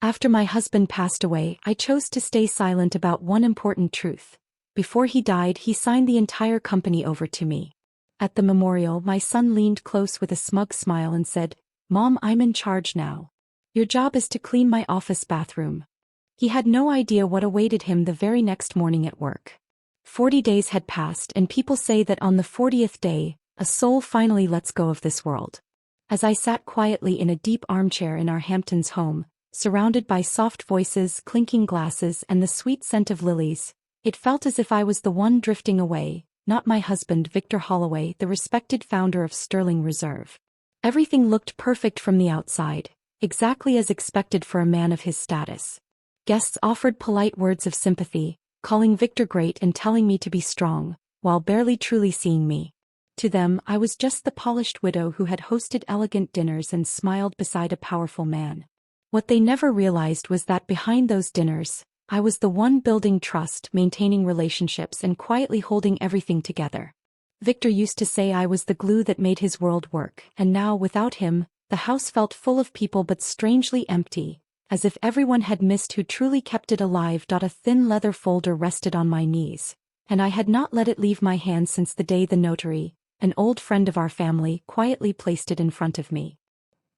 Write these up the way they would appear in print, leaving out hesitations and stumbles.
After my husband passed away, I chose to stay silent about one important truth. Before he died, he signed the entire company over to me. At the memorial, my son leaned close with a smug smile and said, "Mom, I'm in charge now. Your job is to clean my office bathroom." He had no idea what awaited him the very next morning at work. 40 days had passed, and people say that on the 40th day, a soul finally lets go of this world. As I sat quietly in a deep armchair in our Hamptons home, surrounded by soft voices, clinking glasses, and the sweet scent of lilies, it felt as if I was the one drifting away, not my husband, Victor Holloway, the respected founder of Sterling Reserve. Everything looked perfect from the outside, exactly as expected for a man of his status. Guests offered polite words of sympathy, calling Victor great and telling me to be strong, while barely truly seeing me. To them, I was just the polished widow who had hosted elegant dinners and smiled beside a powerful man. What they never realized was that behind those dinners, I was the one building trust, maintaining relationships, and quietly holding everything together. Victor used to say I was the glue that made his world work, and now, without him, the house felt full of people but strangely empty, as if everyone had missed who truly kept it alive. A thin leather folder rested on my knees, and I had not let it leave my hands since the day the notary, an old friend of our family, quietly placed it in front of me.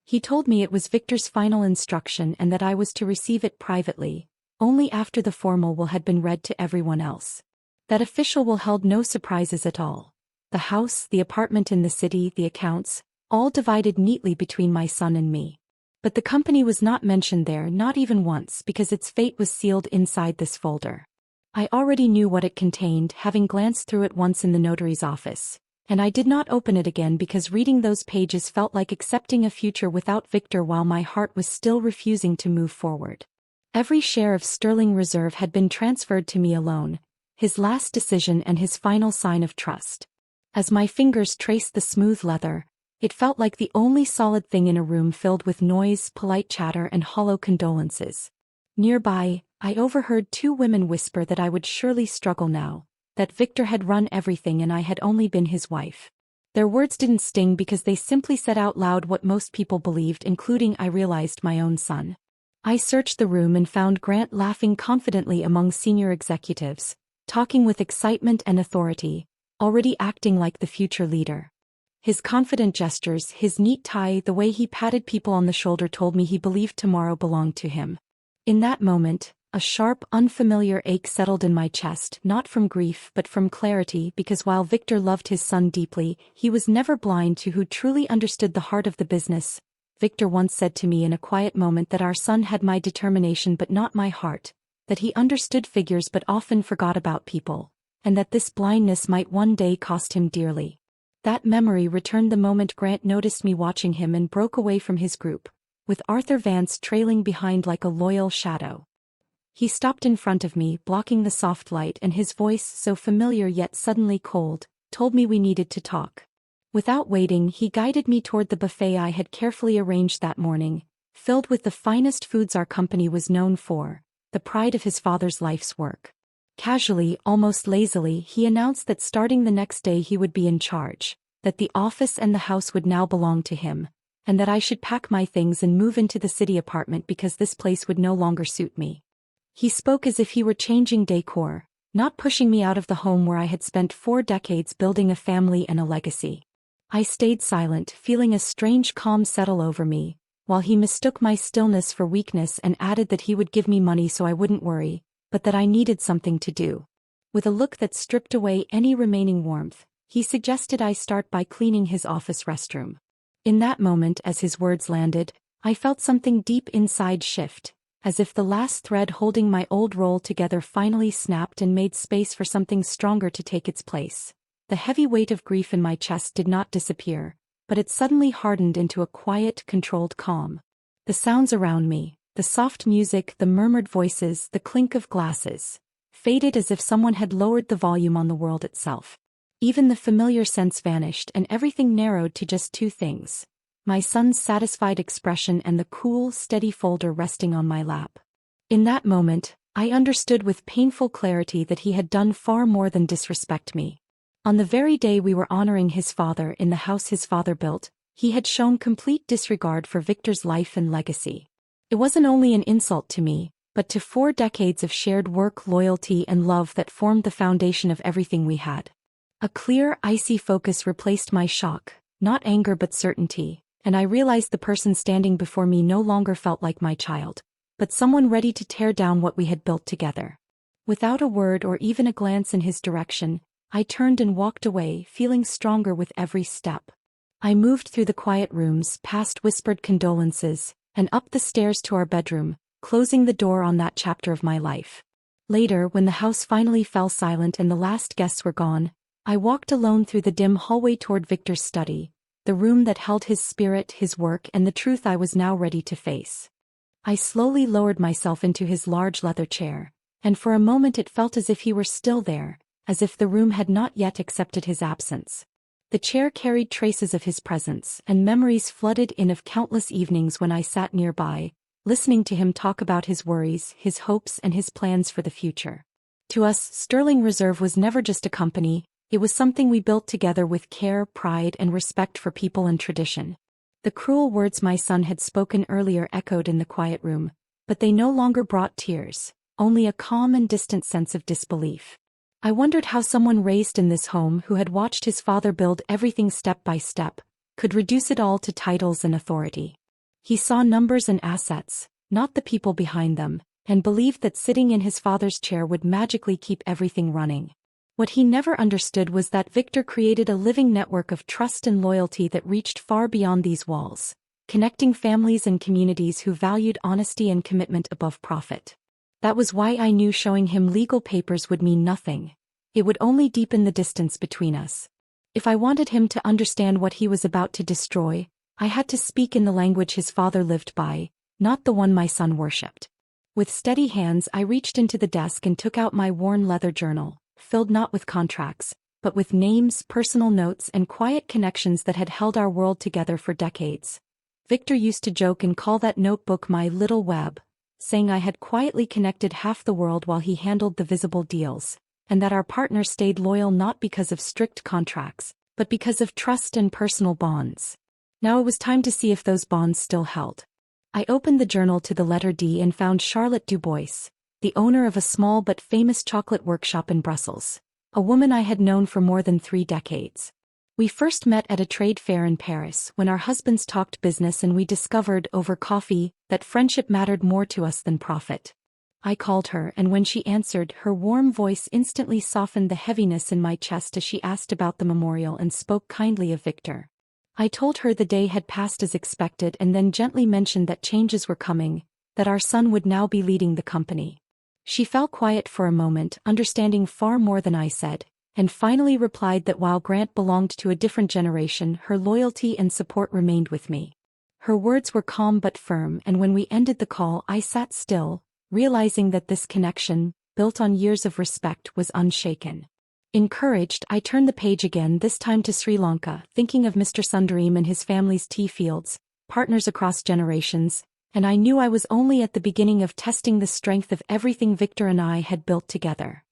He told me it was Victor's final instruction and that I was to receive it privately, only after the formal will had been read to everyone else. That official will held no surprises at all. The house, the apartment in the city, the accounts, all divided neatly between my son and me. But the company was not mentioned there, not even once, because its fate was sealed inside this folder. I already knew what it contained, having glanced through it once in the notary's office, and I did not open it again because reading those pages felt like accepting a future without Victor while my heart was still refusing to move forward. Every share of Sterling Reserve had been transferred to me alone, his last decision and his final sign of trust. As my fingers traced the smooth leather, it felt like the only solid thing in a room filled with noise, polite chatter, and hollow condolences. Nearby, I overheard two women whisper that I would surely struggle now, that Victor had run everything and I had only been his wife. Their words didn't sting because they simply said out loud what most people believed, including, I realized, my own son. I searched the room and found Grant laughing confidently among senior executives, talking with excitement and authority, already acting like the future leader. His confident gestures, his neat tie, the way he patted people on the shoulder told me he believed tomorrow belonged to him. In that moment, a sharp, unfamiliar ache settled in my chest, not from grief but from clarity, because while Victor loved his son deeply, he was never blind to who truly understood the heart of the business. Victor once said to me in a quiet moment that our son had my determination but not my heart, that he understood figures but often forgot about people, and that this blindness might one day cost him dearly. That memory returned the moment Grant noticed me watching him and broke away from his group, with Arthur Vance trailing behind like a loyal shadow. He stopped in front of me, blocking the soft light, and his voice, so familiar yet suddenly cold, told me we needed to talk. Without waiting, he guided me toward the buffet I had carefully arranged that morning, filled with the finest foods our company was known for, the pride of his father's life's work. Casually, almost lazily, he announced that starting the next day he would be in charge, that the office and the house would now belong to him, and that I should pack my things and move into the city apartment because this place would no longer suit me. He spoke as if he were changing decor, not pushing me out of the home where I had spent 4 decades building a family and a legacy. I stayed silent, feeling a strange calm settle over me, while he mistook my stillness for weakness and added that he would give me money so I wouldn't worry, but that I needed something to do. With a look that stripped away any remaining warmth, he suggested I start by cleaning his office restroom. In that moment, as his words landed, I felt something deep inside shift, as if the last thread holding my old role together finally snapped and made space for something stronger to take its place. The heavy weight of grief in my chest did not disappear, but it suddenly hardened into a quiet, controlled calm. The sounds around me, the soft music, the murmured voices, the clink of glasses, faded as if someone had lowered the volume on the world itself. Even the familiar scents vanished and everything narrowed to just 2 things: my son's satisfied expression and the cool, steady folder resting on my lap. In that moment, I understood with painful clarity that he had done far more than disrespect me. On the very day we were honoring his father in the house his father built, he had shown complete disregard for Victor's life and legacy. It wasn't only an insult to me, but to 4 decades of shared work, loyalty, and love that formed the foundation of everything we had. A clear, icy focus replaced my shock, not anger but certainty, and I realized the person standing before me no longer felt like my child, but someone ready to tear down what we had built together. Without a word or even a glance in his direction, I turned and walked away, feeling stronger with every step. I moved through the quiet rooms, past whispered condolences, and up the stairs to our bedroom, closing the door on that chapter of my life. Later, when the house finally fell silent and the last guests were gone, I walked alone through the dim hallway toward Victor's study, the room that held his spirit, his work, and the truth I was now ready to face. I slowly lowered myself into his large leather chair, and for a moment it felt as if he were still there, as if the room had not yet accepted his absence. The chair carried traces of his presence, and memories flooded in of countless evenings when I sat nearby, listening to him talk about his worries, his hopes, and his plans for the future. To us, Sterling Reserve was never just a company. It was something we built together with care, pride, and respect for people and tradition. The cruel words my son had spoken earlier echoed in the quiet room, but they no longer brought tears, only a calm and distant sense of disbelief. I wondered how someone raised in this home who had watched his father build everything step by step, could reduce it all to titles and authority. He saw numbers and assets, not the people behind them, and believed that sitting in his father's chair would magically keep everything running. What he never understood was that Victor created a living network of trust and loyalty that reached far beyond these walls, connecting families and communities who valued honesty and commitment above profit. That was why I knew showing him legal papers would mean nothing. It would only deepen the distance between us. If I wanted him to understand what he was about to destroy, I had to speak in the language his father lived by, not the one my son worshipped. With steady hands I reached into the desk and took out my worn leather journal, filled not with contracts, but with names, personal notes, and quiet connections that had held our world together for decades. Victor used to joke and call that notebook my little web, saying I had quietly connected half the world while he handled the visible deals, and that our partner stayed loyal not because of strict contracts, but because of trust and personal bonds. Now it was time to see if those bonds still held. I opened the journal to the letter D and found Charlotte Dubois, the owner of a small but famous chocolate workshop in Brussels, a woman I had known for more than 3 decades. We first met at a trade fair in Paris when our husbands talked business, and we discovered, over coffee, that friendship mattered more to us than profit. I called her, and when she answered, her warm voice instantly softened the heaviness in my chest as she asked about the memorial and spoke kindly of Victor. I told her the day had passed as expected and then gently mentioned that changes were coming, that our son would now be leading the company. She fell quiet for a moment, understanding far more than I said, and finally replied that while Grant belonged to a different generation, her loyalty and support remained with me. Her words were calm but firm, and when we ended the call I sat still, realizing that this connection, built on years of respect, was unshaken. Encouraged, I turned the page again, this time to Sri Lanka, thinking of Mr. Sundareem and his family's tea fields, partners across generations, and I knew I was only at the beginning of testing the strength of everything Victor and I had built together.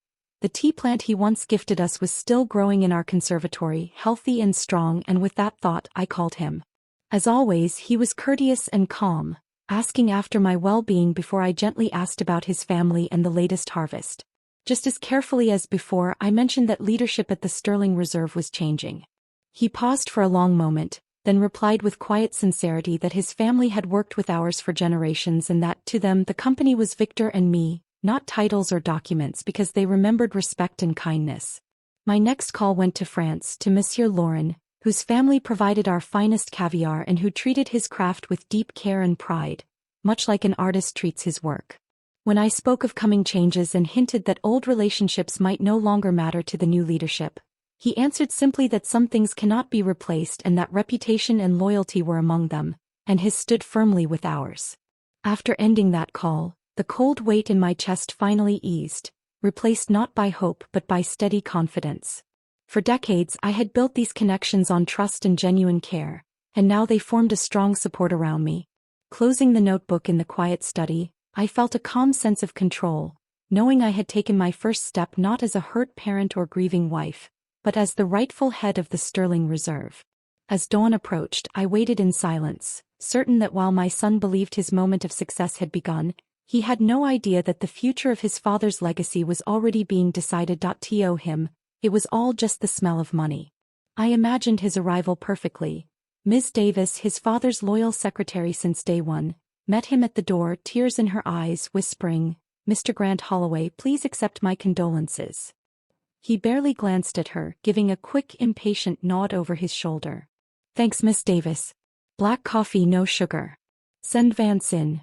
The tea plant he once gifted us was still growing in our conservatory, healthy and strong, and with that thought I called him. As always, he was courteous and calm, asking after my well-being before I gently asked about his family and the latest harvest. Just as carefully as before, I mentioned that leadership at the Sterling Reserve was changing. He paused for a long moment, then replied with quiet sincerity that his family had worked with ours for generations and that, to them, the company was Victor and me, not titles or documents, because they remembered respect and kindness. My next call went to France, to Monsieur Lauren, whose family provided our finest caviar and who treated his craft with deep care and pride, much like an artist treats his work. When I spoke of coming changes and hinted that old relationships might no longer matter to the new leadership, he answered simply that some things cannot be replaced and that reputation and loyalty were among them, and his stood firmly with ours. After ending that call, the cold weight in my chest finally eased, replaced not by hope but by steady confidence. For decades I had built these connections on trust and genuine care, and now they formed a strong support around me. Closing the notebook in the quiet study, I felt a calm sense of control, knowing I had taken my first step not as a hurt parent or grieving wife, but as the rightful head of the Sterling Reserve. As dawn approached, I waited in silence, certain that while my son believed his moment of success had begun, he had no idea that the future of his father's legacy was already being decided. To him, it was all just the smell of money. I imagined his arrival perfectly. Ms. Davis, his father's loyal secretary since day one, met him at the door, tears in her eyes, whispering, "Mr. Grant Holloway, please accept my condolences." He barely glanced at her, giving a quick, impatient nod over his shoulder. "Thanks, Miss Davis. Black coffee, no sugar. Send Vance in."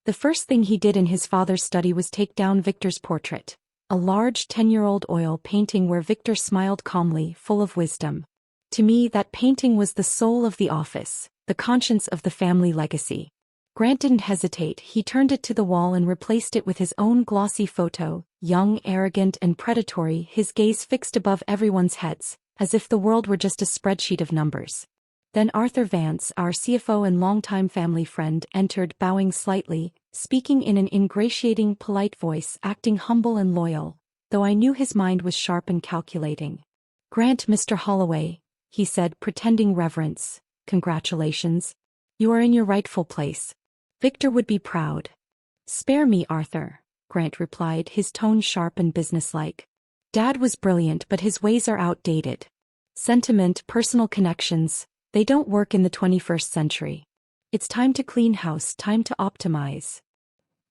The first thing he did in his father's study was take down Victor's portrait, a large 10-year-old oil painting where Victor smiled calmly, full of wisdom. To me, that painting was the soul of the office, the conscience of the family legacy. Grant didn't hesitate. He turned it to the wall and replaced it with his own glossy photo, young, arrogant, and predatory, his gaze fixed above everyone's heads, as if the world were just a spreadsheet of numbers. Then Arthur Vance, our CFO and longtime family friend, entered, bowing slightly, speaking in an ingratiating, polite voice, acting humble and loyal, though I knew his mind was sharp and calculating. "Grant, Mr. Holloway," he said, pretending reverence, "congratulations. You are in your rightful place. Victor would be proud." "Spare me, Arthur," Grant replied, his tone sharp and businesslike. "Dad was brilliant, but his ways are outdated. Sentiment, personal connections, they don't work in the 21st century. It's time to clean house, time to optimize."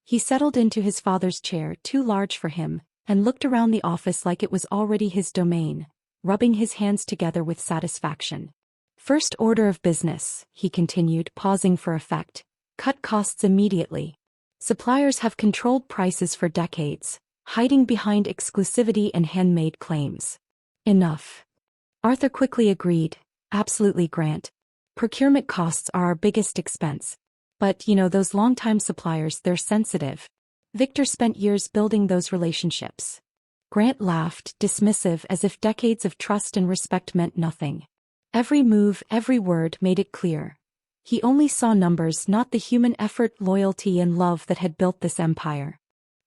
He settled into his father's chair, too large for him, and looked around the office like it was already his domain, rubbing his hands together with satisfaction. "First order of business," he continued, pausing for effect, "cut costs immediately. Suppliers have controlled prices for decades, hiding behind exclusivity and handmade claims." "Enough." Arthur quickly agreed. "Absolutely, Grant. Procurement costs are our biggest expense. But, those longtime suppliers, they're sensitive. Victor spent years building those relationships." Grant laughed, dismissive, as if decades of trust and respect meant nothing. Every move, every word made it clear. He only saw numbers, not the human effort, loyalty, and love that had built this empire.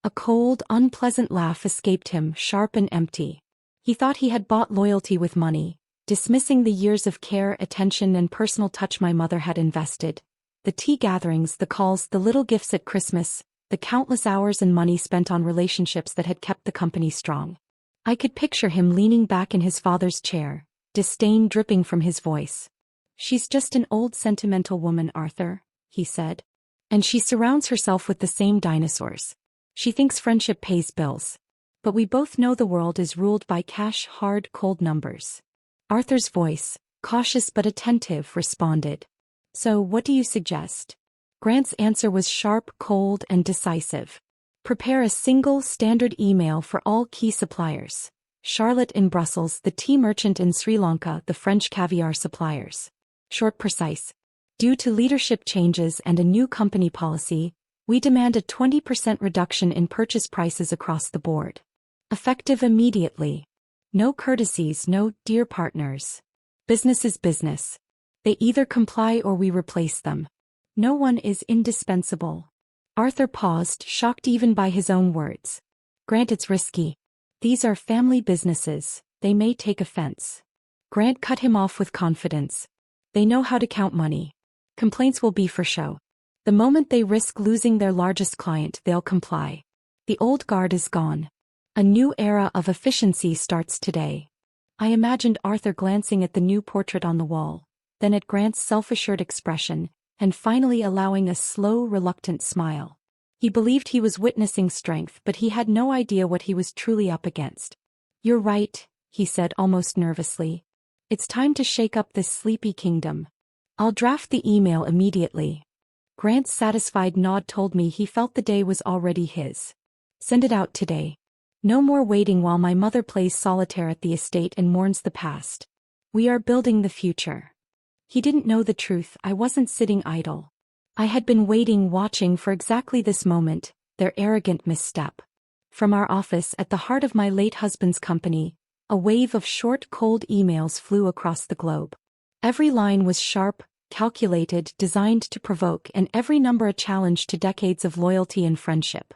A cold, unpleasant laugh escaped him, sharp and empty. He thought he had bought loyalty with money, dismissing the years of care, attention, and personal touch my mother had invested. The tea gatherings, the calls, the little gifts at Christmas, the countless hours and money spent on relationships that had kept the company strong. I could picture him leaning back in his father's chair, disdain dripping from his voice. "She's just an old sentimental woman, Arthur," he said. "And she surrounds herself with the same dinosaurs. She thinks friendship pays bills. But we both know the world is ruled by cash, hard, cold numbers." Arthur's voice, cautious but attentive, responded. "So what do you suggest?" Grant's answer was sharp, cold, and decisive. "Prepare a single, standard email for all key suppliers. Charlotte in Brussels, the tea merchant in Sri Lanka, the French caviar suppliers. Short, precise. Due to leadership changes and a new company policy, we demand a 20% reduction in purchase prices across the board. Effective immediately. No courtesies, no 'dear partners.' Business is business. They either comply or we replace them. No one is indispensable." Arthur paused, shocked even by his own words. "Grant, it's risky. These are family businesses, they may take offense." Grant cut him off with confidence. "They know how to count money. Complaints will be for show. The moment they risk losing their largest client, they'll comply. The old guard is gone. A new era of efficiency starts today." I imagined Arthur glancing at the new portrait on the wall, then at Grant's self-assured expression, and finally allowing a slow, reluctant smile. He believed he was witnessing strength, but he had no idea what he was truly up against. "You're right," he said almost nervously. "It's time to shake up this sleepy kingdom. I'll draft the email immediately." Grant's satisfied nod told me he felt the day was already his. "Send it out today. No more waiting while my mother plays solitaire at the estate and mourns the past. We are building the future." He didn't know the truth. I wasn't sitting idle. I had been waiting, watching for exactly this moment, their arrogant misstep. From our office at the heart of my late husband's company, a wave of short, cold emails flew across the globe. Every line was sharp, calculated, designed to provoke, and every number a challenge to decades of loyalty and friendship.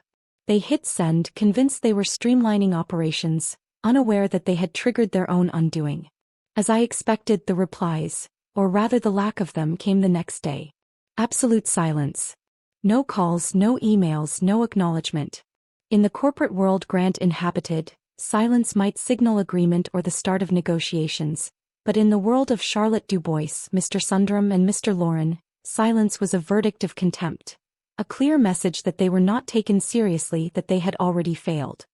They hit send, convinced they were streamlining operations, unaware that they had triggered their own undoing. As I expected, the replies, or rather the lack of them, came the next day. Absolute silence. No calls, no emails, no acknowledgement. In the corporate world Grant inhabited, silence might signal agreement or the start of negotiations, but in the world of Charlotte Dubois, Mr. Sundram and Mr. Lauren, silence was a verdict of contempt. A clear message that they were not taken seriously, that they had already failed.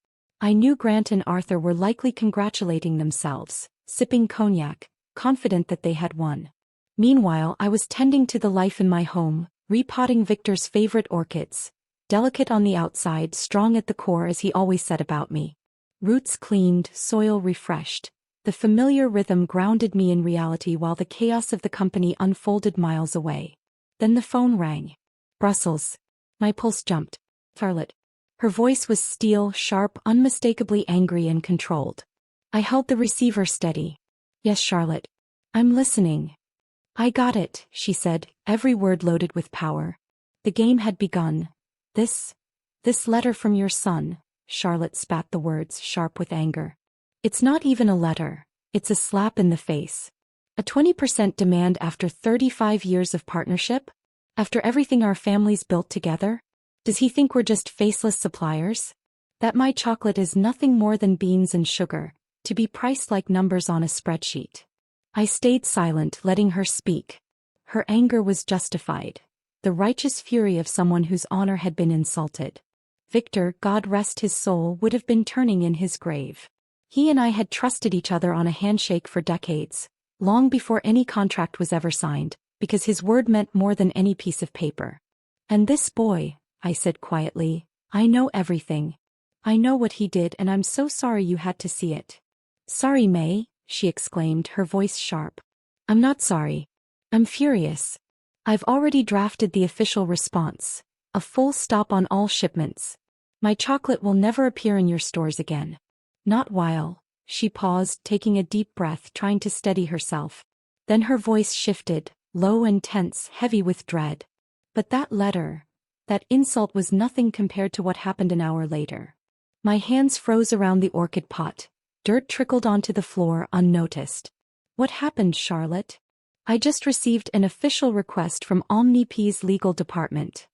I knew Grant and Arthur were likely congratulating themselves, sipping cognac, confident that they had won. Meanwhile, I was tending to the life in my home, repotting Victor's favorite orchids, delicate on the outside, strong at the core as he always said about me. Roots cleaned, soil refreshed. The familiar rhythm grounded me in reality while the chaos of the company unfolded miles away. Then the phone rang. Brussels. My pulse jumped. Charlotte. Her voice was steel, sharp, unmistakably angry and controlled. I held the receiver steady. Yes, Charlotte. I'm listening. I got it, she said, every word loaded with power. The game had begun. This letter from your son, Charlotte spat the words, sharp with anger. It's not even a letter. It's a slap in the face. A 20% demand after 35 years of partnership? After everything our families built together? Does he think we're just faceless suppliers? That my chocolate is nothing more than beans and sugar, to be priced like numbers on a spreadsheet. I stayed silent, letting her speak. Her anger was justified. The righteous fury of someone whose honor had been insulted. Victor, God rest his soul, would have been turning in his grave. He and I had trusted each other on a handshake for decades, long before any contract was ever signed, because his word meant more than any piece of paper. And this boy, I said quietly, I know everything. I know what he did, and I'm so sorry you had to see it. Sorry, May, she exclaimed, her voice sharp. I'm not sorry. I'm furious. I've already drafted the official response. A full stop on all shipments. My chocolate will never appear in your stores again. Not while. She paused, taking a deep breath, trying to steady herself. Then her voice shifted, low and tense, heavy with dread. But that letter, that insult was nothing compared to what happened an hour later. My hands froze around the orchid pot. Dirt trickled onto the floor unnoticed. What happened, Charlotte? I just received an official request from OmniP's legal department.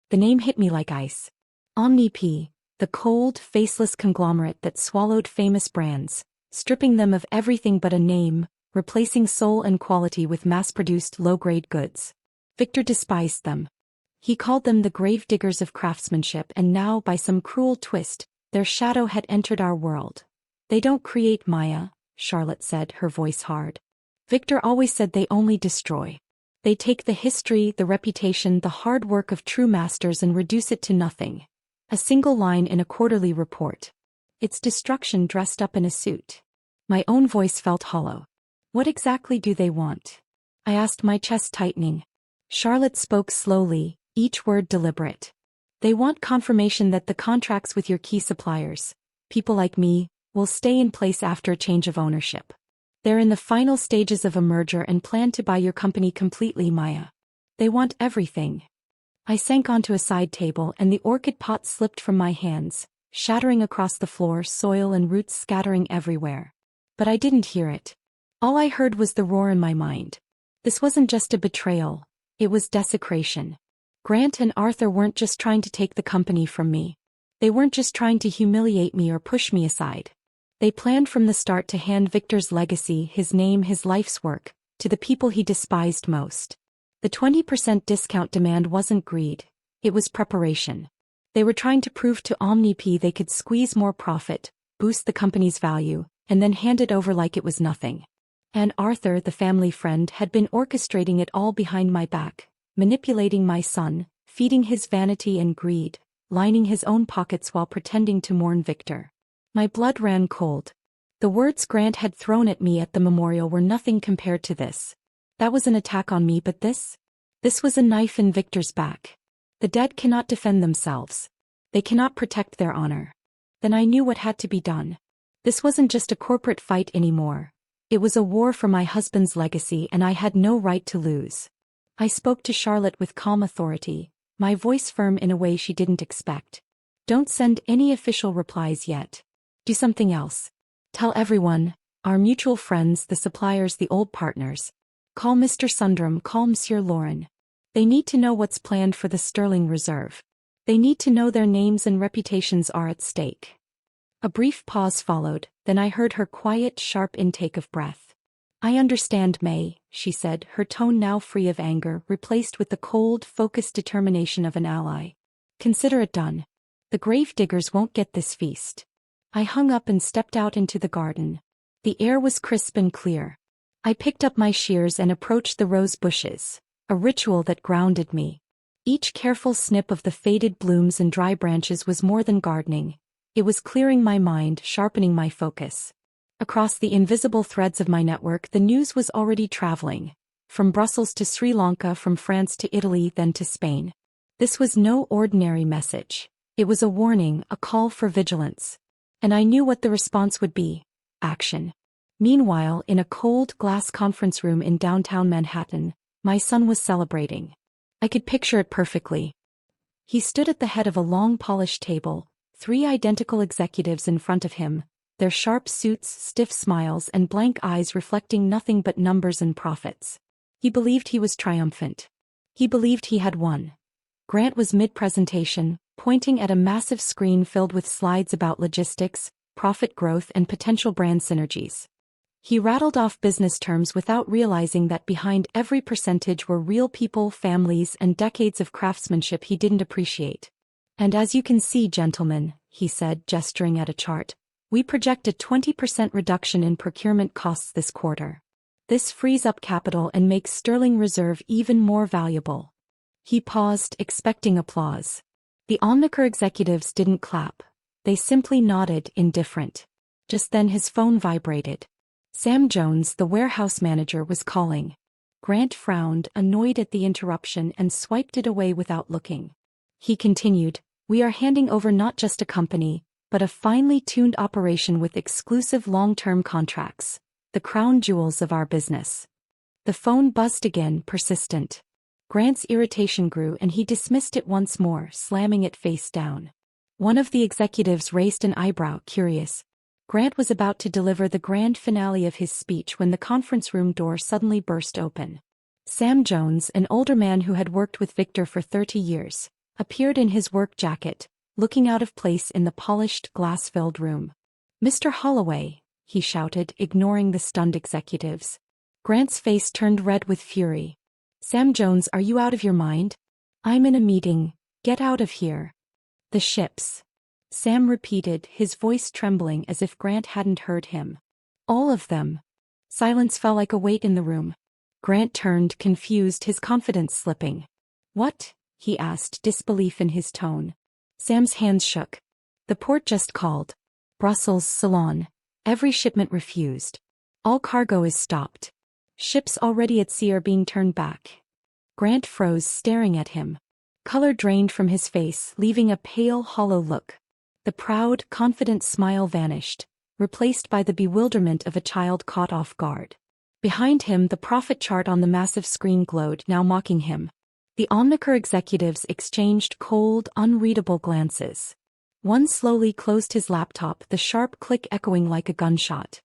The name hit me like ice. OmniP, the cold, faceless conglomerate that swallowed famous brands, stripping them of everything but a name, replacing soul and quality with mass-produced low-grade goods. Victor despised them. He called them the gravediggers of craftsmanship, and now, by some cruel twist, their shadow had entered our world. They don't create, Maya, Charlotte said, her voice hard. Victor always said they only destroy. They take the history, the reputation, the hard work of true masters and reduce it to nothing. A single line in a quarterly report. It's destruction dressed up in a suit. My own voice felt hollow. What exactly do they want? I asked, my chest tightening. Charlotte spoke slowly, each word deliberate. They want confirmation that the contracts with your key suppliers, people like me, will stay in place after a change of ownership. They're in the final stages of a merger and plan to buy your company completely, Maya. They want everything. I sank onto a side table and the orchid pot slipped from my hands, shattering across the floor, soil and roots scattering everywhere. But I didn't hear it. All I heard was the roar in my mind. This wasn't just a betrayal, it was desecration. Grant and Arthur weren't just trying to take the company from me. They weren't just trying to humiliate me or push me aside. They planned from the start to hand Victor's legacy, his name, his life's work, to the people he despised most. The 20% discount demand wasn't greed, it was preparation. They were trying to prove to OmniP they could squeeze more profit, boost the company's value, and then hand it over like it was nothing. And Arthur, the family friend, had been orchestrating it all behind my back, manipulating my son, feeding his vanity and greed, lining his own pockets while pretending to mourn Victor. My blood ran cold. The words Grant had thrown at me at the memorial were nothing compared to this. That was an attack on me, but this was a knife in Victor's back. The dead cannot defend themselves. They cannot protect their honor. Then I knew what had to be done. This wasn't just a corporate fight anymore. It was a war for my husband's legacy, and I had no right to lose. I spoke to Charlotte with calm authority, my voice firm in a way she didn't expect. Don't send any official replies yet. Do something else. Tell everyone, our mutual friends, the suppliers, the old partners. Call Mr. Sundram, call Monsieur Lauren. They need to know what's planned for the Sterling Reserve. They need to know their names and reputations are at stake. A brief pause followed, then I heard her quiet, sharp intake of breath. I understand, May, she said, her tone now free of anger, replaced with the cold, focused determination of an ally. Consider it done. The grave diggers won't get this feast. I hung up and stepped out into the garden. The air was crisp and clear. I picked up my shears and approached the rose bushes, a ritual that grounded me. Each careful snip of the faded blooms and dry branches was more than gardening. It was clearing my mind, sharpening my focus. Across the invisible threads of my network, the news was already traveling. From Brussels to Sri Lanka, from France to Italy, then to Spain. This was no ordinary message. It was a warning, a call for vigilance. And I knew what the response would be: action. Meanwhile, in a cold glass conference room in downtown Manhattan, my son was celebrating. I could picture it perfectly. He stood at the head of a long polished table, 3 identical executives in front of him, their sharp suits, stiff smiles, and blank eyes reflecting nothing but numbers and profits. He believed he was triumphant. He believed he had won. Grant was mid-presentation, pointing at a massive screen filled with slides about logistics, profit growth, and potential brand synergies. He rattled off business terms without realizing that behind every percentage were real people, families, and decades of craftsmanship he didn't appreciate. And as you can see, gentlemen, he said, gesturing at a chart, we project a 20% reduction in procurement costs this quarter. This frees up capital and makes Sterling Reserve even more valuable. He paused, expecting applause. The Omnicare executives didn't clap. They simply nodded, indifferent. Just then his phone vibrated. Sam Jones, the warehouse manager, was calling. Grant frowned, annoyed at the interruption, and swiped it away without looking. He continued, we are handing over not just a company, but a finely tuned operation with exclusive long-term contracts, the crown jewels of our business. The phone buzzed again, persistent. Grant's irritation grew and he dismissed it once more, slamming it face down. One of the executives raised an eyebrow, curious. Grant was about to deliver the grand finale of his speech when the conference room door suddenly burst open. Sam Jones, an older man who had worked with Victor for 30 years, appeared in his work jacket, looking out of place in the polished, glass-filled room. Mr. Holloway, he shouted, ignoring the stunned executives. Grant's face turned red with fury. Sam Jones, are you out of your mind? I'm in a meeting. Get out of here. The ships. Sam repeated, his voice trembling as if Grant hadn't heard him. All of them. Silence fell like a weight in the room. Grant turned, confused, his confidence slipping. What? He asked, disbelief in his tone. Sam's hands shook. The port just called. Brussels, Ceylon. Every shipment refused. All cargo is stopped. Ships already at sea are being turned back. Grant froze, staring at him. Color drained from his face, leaving a pale, hollow look. The proud, confident smile vanished, replaced by the bewilderment of a child caught off guard. Behind him, the profit chart on the massive screen glowed, now mocking him. The Omnicare executives exchanged cold, unreadable glances. One slowly closed his laptop, the sharp click echoing like a gunshot.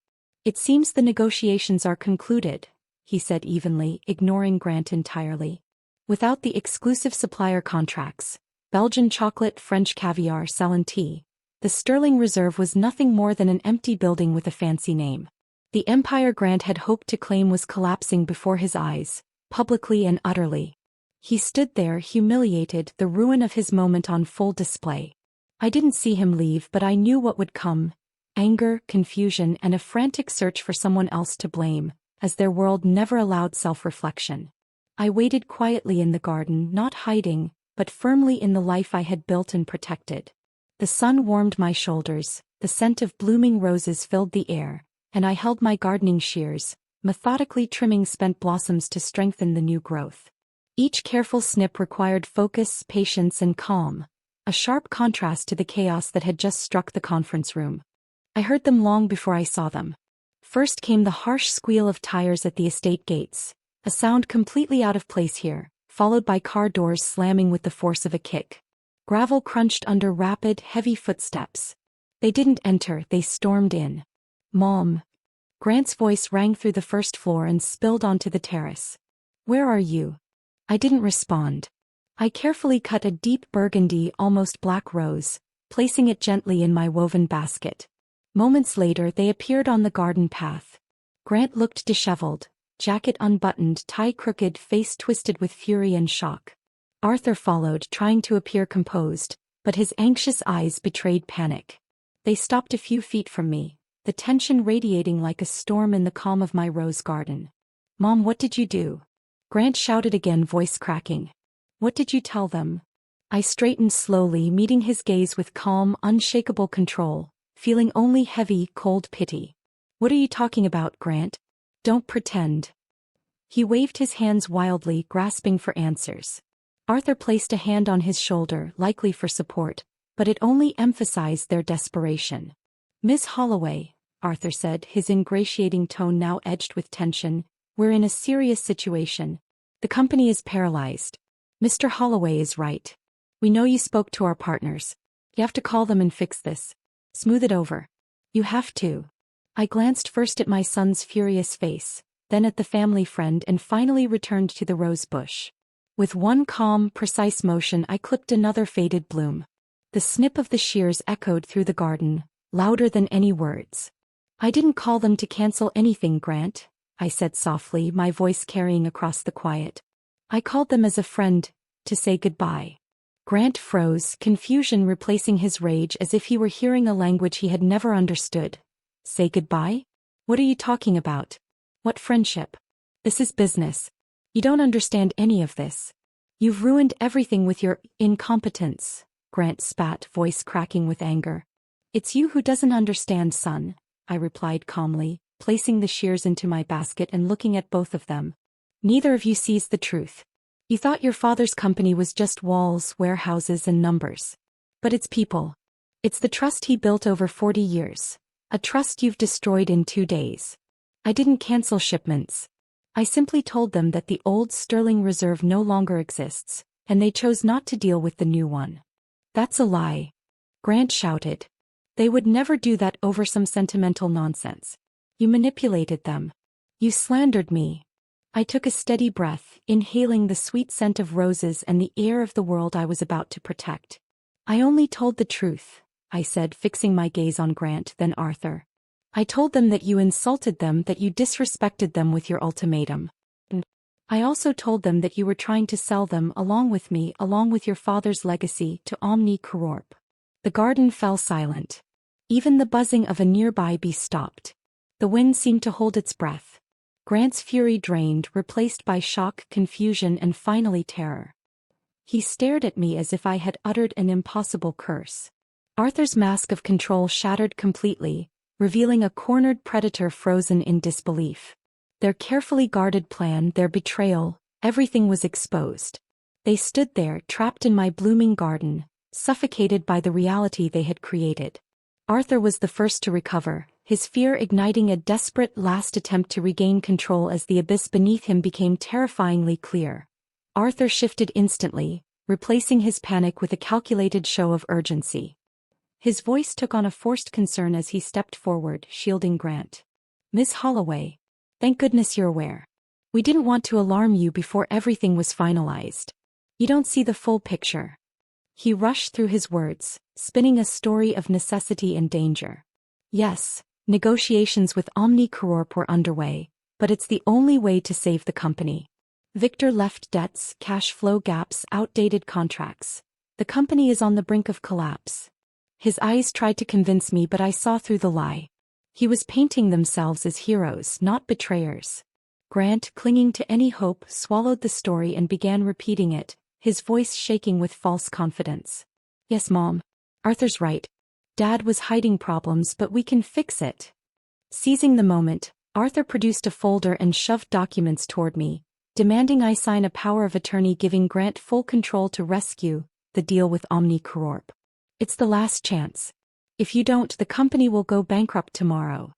It seems the negotiations are concluded, he said evenly, ignoring Grant entirely. Without the exclusive supplier contracts, Belgian chocolate, French caviar, Ceylon tea, the Sterling Reserve was nothing more than an empty building with a fancy name. The empire Grant had hoped to claim was collapsing before his eyes, publicly and utterly. He stood there, humiliated, the ruin of his moment on full display. I didn't see him leave, but I knew what would come. Anger, confusion, and a frantic search for someone else to blame, as their world never allowed self-reflection. I waited quietly in the garden, not hiding, but firmly in the life I had built and protected. The sun warmed my shoulders, the scent of blooming roses filled the air, and I held my gardening shears, methodically trimming spent blossoms to strengthen the new growth. Each careful snip required focus, patience, and calm, a sharp contrast to the chaos that had just struck the conference room. I heard them long before I saw them. First came the harsh squeal of tires at the estate gates, a sound completely out of place here, followed by car doors slamming with the force of a kick. Gravel crunched under rapid, heavy footsteps. They didn't enter, they stormed in. Mom. Grant's voice rang through the first floor and spilled onto the terrace. Where are you? I didn't respond. I carefully cut a deep burgundy, almost black rose, placing it gently in my woven basket. Moments later they appeared on the garden path. Grant looked disheveled, jacket unbuttoned, tie crooked, face twisted with fury and shock. Arthur followed, trying to appear composed, but his anxious eyes betrayed panic. They stopped a few feet from me, the tension radiating like a storm in the calm of my rose garden. "Mom, what did you do?" Grant shouted again, voice cracking. "What did you tell them?" I straightened slowly, meeting his gaze with calm, unshakable control, feeling only heavy, cold pity. "What are you talking about, Grant? Don't pretend." He waved his hands wildly, grasping for answers. Arthur placed a hand on his shoulder, likely for support, but it only emphasized their desperation. "Miss Holloway," Arthur said, his ingratiating tone now edged with tension, "we're in a serious situation. The company is paralyzed. Mr. Holloway is right. We know you spoke to our partners. You have to call them and fix this. Smooth it over. You have to." I glanced first at my son's furious face, then at the family friend, and finally returned to the rose bush. With one calm, precise motion I clipped another faded bloom. The snip of the shears echoed through the garden, louder than any words. "I didn't call them to cancel anything, Grant," I said softly, my voice carrying across the quiet. "I called them as a friend, to say goodbye." Grant froze, confusion replacing his rage, as if he were hearing a language he had never understood. "Say goodbye? What are you talking about? What friendship? This is business. You don't understand any of this. You've ruined everything with your incompetence," Grant spat, voice cracking with anger. "It's you who doesn't understand, son," I replied calmly, placing the shears into my basket and looking at both of them. "Neither of you sees the truth. You thought your father's company was just walls, warehouses, and numbers. But it's people. It's the trust he built over 40 years. A trust you've destroyed in 2 days. I didn't cancel shipments. I simply told them that the old Sterling Reserve no longer exists, and they chose not to deal with the new one." "That's a lie," Grant shouted. "They would never do that over some sentimental nonsense. You manipulated them. You slandered me." I took a steady breath, inhaling the sweet scent of roses and the air of the world I was about to protect. "I only told the truth," I said, fixing my gaze on Grant, then Arthur. "I told them that you insulted them, that you disrespected them with your ultimatum. And I also told them that you were trying to sell them, along with me, along with your father's legacy, to Omni Corp." The garden fell silent. Even the buzzing of a nearby bee stopped. The wind seemed to hold its breath. Grant's fury drained, replaced by shock, confusion, and finally terror. He stared at me as if I had uttered an impossible curse. Arthur's mask of control shattered completely, revealing a cornered predator frozen in disbelief. Their carefully guarded plan, their betrayal, everything was exposed. They stood there, trapped in my blooming garden, suffocated by the reality they had created. Arthur was the first to recover, his fear igniting a desperate last attempt to regain control as the abyss beneath him became terrifyingly clear. Arthur shifted instantly, replacing his panic with a calculated show of urgency. His voice took on a forced concern as he stepped forward, shielding Grant. "Miss Holloway, thank goodness you're aware. We didn't want to alarm you before everything was finalized. You don't see the full picture." He rushed through his words, spinning a story of necessity and danger. "Yes, negotiations with Omni Corp were underway, but it's the only way to save the company. Victor left debts, cash flow gaps, outdated contracts. The company is on the brink of collapse." His eyes tried to convince me, but I saw through the lie. He was painting themselves as heroes, not betrayers. Grant, clinging to any hope, swallowed the story and began repeating it, his voice shaking with false confidence. "Yes, Mom. Arthur's right. Dad was hiding problems, but we can fix it." Seizing the moment, Arthur produced a folder and shoved documents toward me, demanding I sign a power of attorney giving Grant full control to rescue the deal with Omni Corp. "It's the last chance. If you don't, the company will go bankrupt tomorrow."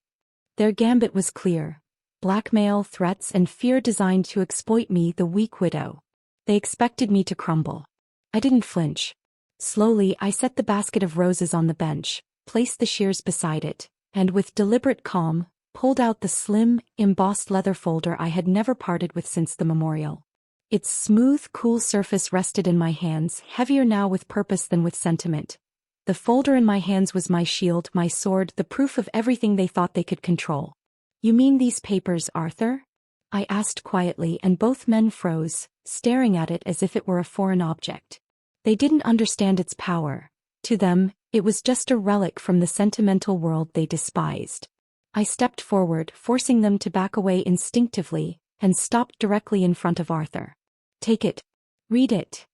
Their gambit was clear: blackmail, threats, and fear designed to exploit me, the weak widow. They expected me to crumble. I didn't flinch. Slowly, I set the basket of roses on the bench, placed the shears beside it, and with deliberate calm, pulled out the slim, embossed leather folder I had never parted with since the memorial. Its smooth, cool surface rested in my hands, heavier now with purpose than with sentiment. The folder in my hands was my shield, my sword, the proof of everything they thought they could control. "You mean these papers, Arthur?" I asked quietly, and both men froze, staring at it as if it were a foreign object. They didn't understand its power. To them, it was just a relic from the sentimental world they despised. I stepped forward, forcing them to back away instinctively, and stopped directly in front of Arthur. "Take it. Read it."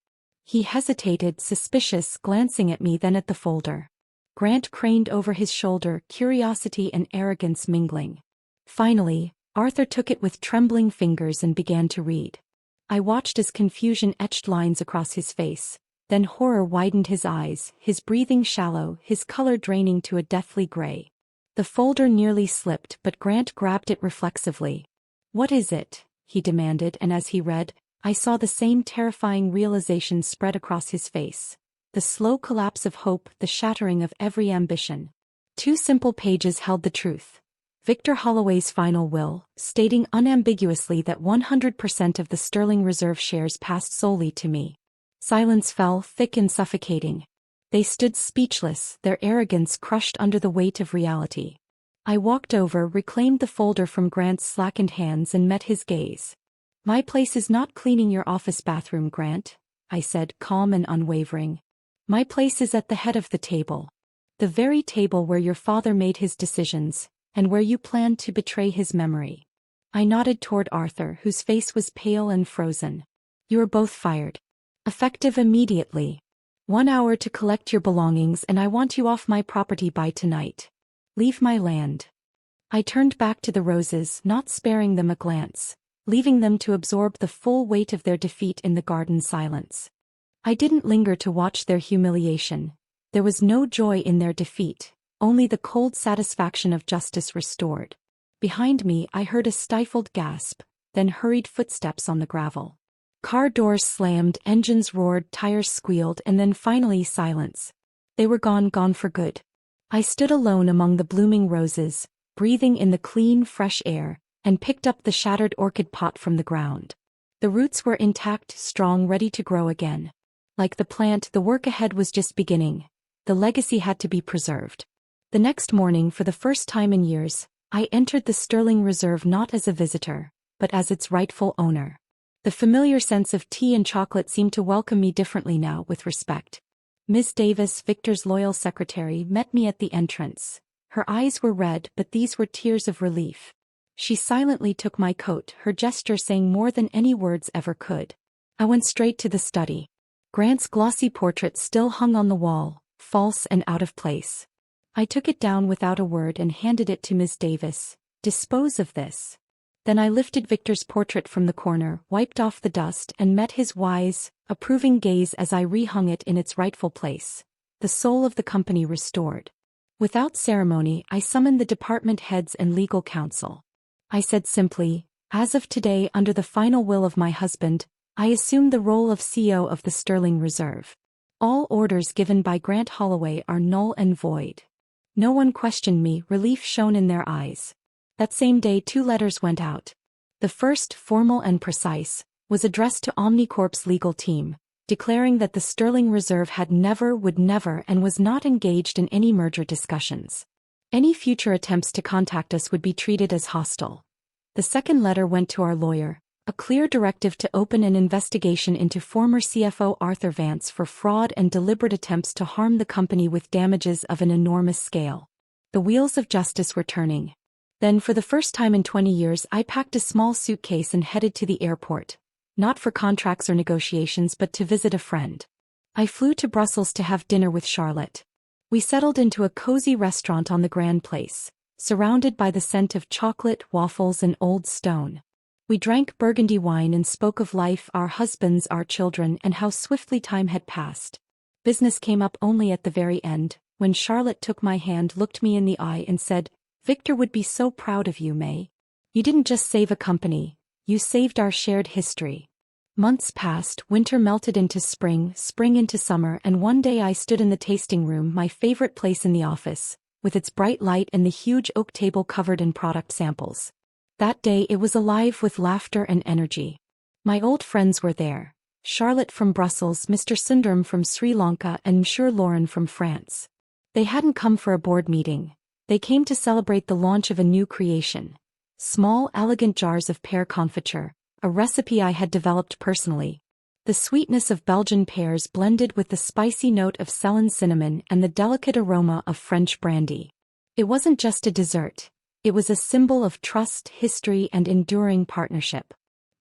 He hesitated, suspicious, glancing at me then at the folder. Grant craned over his shoulder, curiosity and arrogance mingling. Finally, Arthur took it with trembling fingers and began to read. I watched as confusion etched lines across his face, then horror widened his eyes, his breathing shallow, his color draining to a deathly gray. The folder nearly slipped, but Grant grabbed it reflexively. "What is it?" he demanded, and as he read, I saw the same terrifying realization spread across his face. The slow collapse of hope, the shattering of every ambition. 2 simple pages held the truth. Victor Holloway's final will, stating unambiguously that 100% of the Sterling Reserve shares passed solely to me. Silence fell, thick and suffocating. They stood speechless, their arrogance crushed under the weight of reality. I walked over, reclaimed the folder from Grant's slackened hands and met his gaze. "My place is not cleaning your office bathroom, Grant," I said, calm and unwavering. "My place is at the head of the table. The very table where your father made his decisions, and where you planned to betray his memory." I nodded toward Arthur, whose face was pale and frozen. "You are both fired. Effective immediately. 1 hour to collect your belongings, and I want you off my property by tonight. Leave my land." I turned back to the roses, not sparing them a glance, leaving them to absorb the full weight of their defeat in the garden silence. I didn't linger to watch their humiliation. There was no joy in their defeat, only the cold satisfaction of justice restored. Behind me I heard a stifled gasp, then hurried footsteps on the gravel. Car doors slammed, engines roared, tires squealed, and then finally silence. They were gone for good. I stood alone among the blooming roses, breathing in the clean, fresh air, and picked up the shattered orchid pot from the ground. The roots were intact, strong, ready to grow again. Like the plant, the work ahead was just beginning. The legacy had to be preserved. The next morning, for the first time in years, I entered the Sterling Reserve not as a visitor, but as its rightful owner. The familiar sense of tea and chocolate seemed to welcome me differently now, with respect. Miss Davis, Victor's loyal secretary, met me at the entrance. Her eyes were red, but these were tears of relief. She silently took my coat, her gesture saying more than any words ever could. I went straight to the study. Grant's glossy portrait still hung on the wall, false and out of place. I took it down without a word and handed it to Miss Davis. "Dispose of this." Then I lifted Victor's portrait from the corner, wiped off the dust, and met his wise, approving gaze as I rehung it in its rightful place. The soul of the company restored. Without ceremony, I summoned the department heads and legal counsel. I said simply, "As of today, under the final will of my husband, I assume the role of CEO of the Sterling Reserve. All orders given by Grant Holloway are null and void." No one questioned me, relief shone in their eyes. That same day 2 letters went out. The first, formal and precise, was addressed to Omnicorp's legal team, declaring that the Sterling Reserve had never, would never, and was not engaged in any merger discussions. Any future attempts to contact us would be treated as hostile. The second letter went to our lawyer, a clear directive to open an investigation into former CFO Arthur Vance for fraud and deliberate attempts to harm the company with damages of an enormous scale. The wheels of justice were turning. Then, for the first time in 20 years, I packed a small suitcase and headed to the airport. Not for contracts or negotiations, but to visit a friend. I flew to Brussels to have dinner with Charlotte. We settled into a cozy restaurant on the Grand Place, surrounded by the scent of chocolate, waffles, and old stone. We drank Burgundy wine and spoke of life, our husbands, our children, and how swiftly time had passed. Business came up only at the very end, when Charlotte took my hand, looked me in the eye, and said, "Victor would be so proud of you, May. You didn't just save a company, you saved our shared history." Months passed, winter melted into spring, spring into summer, and one day I stood in the tasting room, my favorite place in the office, with its bright light and the huge oak table covered in product samples. That day it was alive with laughter and energy. My old friends were there. Charlotte from Brussels, Mr. Sundram from Sri Lanka, and Monsieur Lauren from France. They hadn't come for a board meeting. They came to celebrate the launch of a new creation. Small, elegant jars of pear confiture, a recipe I had developed personally. The sweetness of Belgian pears blended with the spicy note of Ceylon cinnamon and the delicate aroma of French brandy. It wasn't just a dessert. It was a symbol of trust, history, and enduring partnership.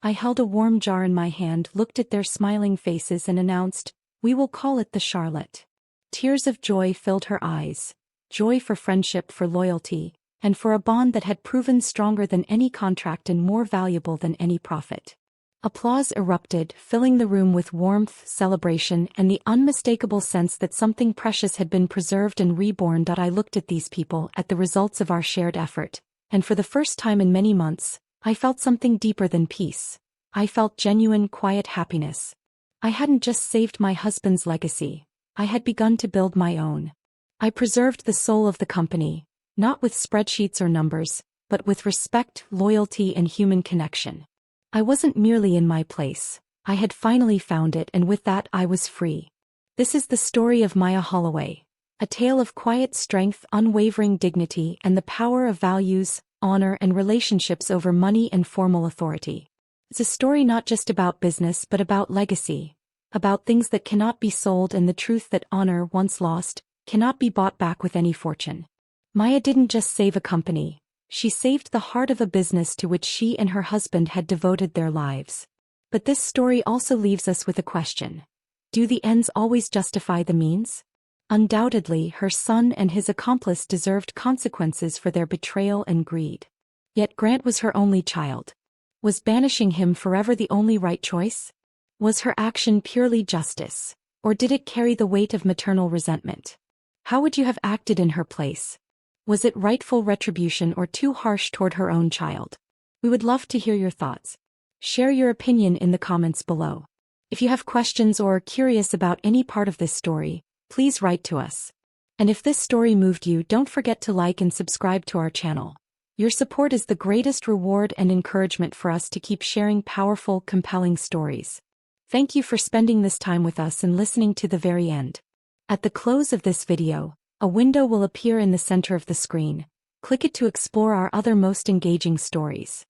I held a warm jar in my hand, looked at their smiling faces, and announced, "We will call it the Charlotte." Tears of joy filled her eyes. Joy for friendship, for loyalty, and for a bond that had proven stronger than any contract and more valuable than any profit. Applause erupted, filling the room with warmth, celebration, and the unmistakable sense that something precious had been preserved and reborn. I looked at these people, at the results of our shared effort, and for the first time in many months, I felt something deeper than peace. I felt genuine, quiet happiness. I hadn't just saved my husband's legacy. I had begun to build my own. I preserved the soul of the company, not with spreadsheets or numbers, but with respect, loyalty, and human connection. I wasn't merely in my place. I had finally found it, and with that I was free. This is the story of Maya Holloway. A tale of quiet strength, unwavering dignity, and the power of values, honor, and relationships over money and formal authority. It's a story not just about business but about legacy. About things that cannot be sold and the truth that honor, once lost, cannot be bought back with any fortune. Maya didn't just save a company. She saved the heart of a business to which she and her husband had devoted their lives. But this story also leaves us with a question. Do the ends always justify the means? Undoubtedly, her son and his accomplice deserved consequences for their betrayal and greed. Yet Grant was her only child. Was banishing him forever the only right choice? Was her action purely justice, or did it carry the weight of maternal resentment? How would you have acted in her place? Was it rightful retribution or too harsh toward her own child? We would love to hear your thoughts. Share your opinion in the comments below. If you have questions or are curious about any part of this story, please write to us. And if this story moved you, don't forget to like and subscribe to our channel. Your support is the greatest reward and encouragement for us to keep sharing powerful, compelling stories. Thank you for spending this time with us and listening to the very end. At the close of this video, a window will appear in the center of the screen. Click it to explore our other most engaging stories.